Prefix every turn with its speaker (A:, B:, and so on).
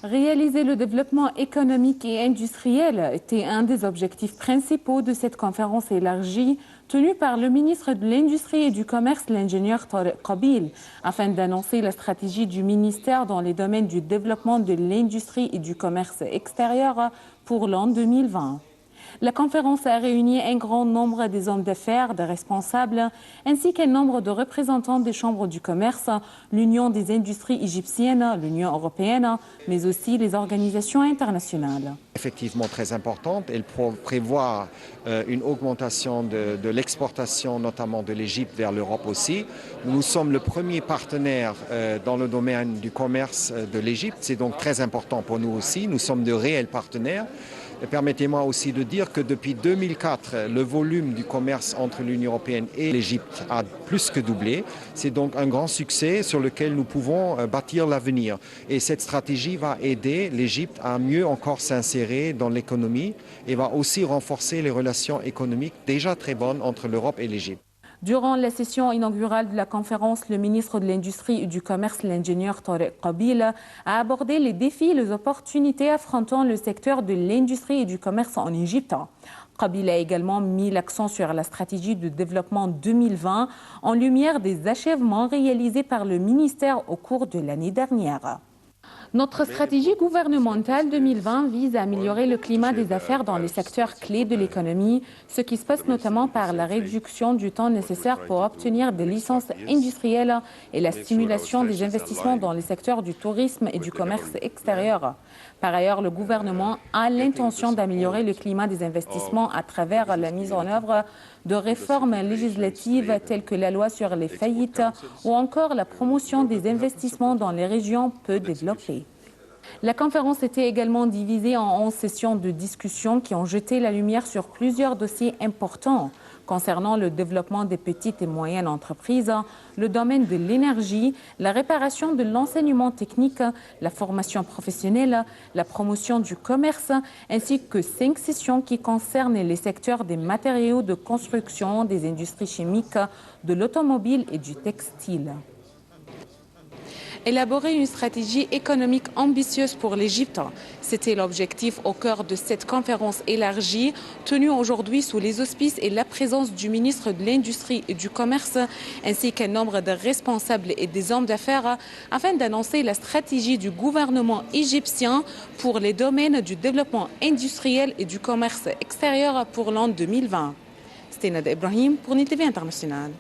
A: Réaliser le développement économique et industriel était un des objectifs principaux de cette conférence élargie tenue par le ministre de l'Industrie et du Commerce, l'ingénieur Tariq Qabil, afin d'annoncer la stratégie du ministère dans les domaines du développement de l'industrie et du commerce extérieur pour l'an 2020. La conférence a réuni un grand nombre des hommes d'affaires, des responsables, ainsi qu'un nombre de représentants des chambres du commerce, l'Union des industries égyptiennes, l'Union européenne, mais aussi les organisations internationales.
B: Effectivement très importante. Elle prévoit une augmentation de l'exportation, notamment de l'Égypte vers l'Europe aussi. Nous sommes le premier partenaire dans le domaine du commerce de l'Égypte. C'est donc très important pour nous aussi. Nous sommes de réels partenaires. Permettez-moi aussi de dire que depuis 2004, le volume du commerce entre l'Union européenne et l'Égypte a plus que doublé. C'est donc un grand succès sur lequel nous pouvons bâtir l'avenir. Et cette stratégie va aider l'Égypte à mieux encore s'insérer dans l'économie et va aussi renforcer les relations économiques déjà très bonnes entre l'Europe et l'Égypte.
A: Durant la session inaugurale de la conférence, le ministre de l'Industrie et du Commerce, l'ingénieur Tariq Qabil, a abordé les défis et les opportunités affrontant le secteur de l'industrie et du commerce en Égypte. Qabil a également mis l'accent sur la stratégie de développement 2020 en lumière des achèvements réalisés par le ministère au cours de l'année dernière. Notre stratégie gouvernementale 2020 vise à améliorer le climat des affaires dans les secteurs clés de l'économie, ce qui se passe notamment par la réduction du temps nécessaire pour obtenir des licences industrielles et la stimulation des investissements dans les secteurs du tourisme et du commerce extérieur. Par ailleurs, le gouvernement a l'intention d'améliorer le climat des investissements à travers la mise en œuvre de réformes législatives telles que la loi sur les faillites ou encore la promotion des investissements dans les régions peu développées. La conférence était également divisée en 11 sessions de discussion qui ont jeté la lumière sur plusieurs dossiers importants concernant le développement des petites et moyennes entreprises, le domaine de l'énergie, la réparation de l'enseignement technique, la formation professionnelle, la promotion du commerce, ainsi que 5 sessions qui concernent les secteurs des matériaux de construction, des industries chimiques, de l'automobile et du textile. Élaborer une stratégie économique ambitieuse pour l'Égypte, c'était l'objectif au cœur de cette conférence élargie, tenue aujourd'hui sous les auspices et la présence du ministre de l'Industrie et du Commerce, ainsi qu'un nombre de responsables et des hommes d'affaires, afin d'annoncer la stratégie du gouvernement égyptien pour les domaines du développement industriel et du commerce extérieur pour l'an 2020. C'était Nada Ibrahim pour NIL TV International.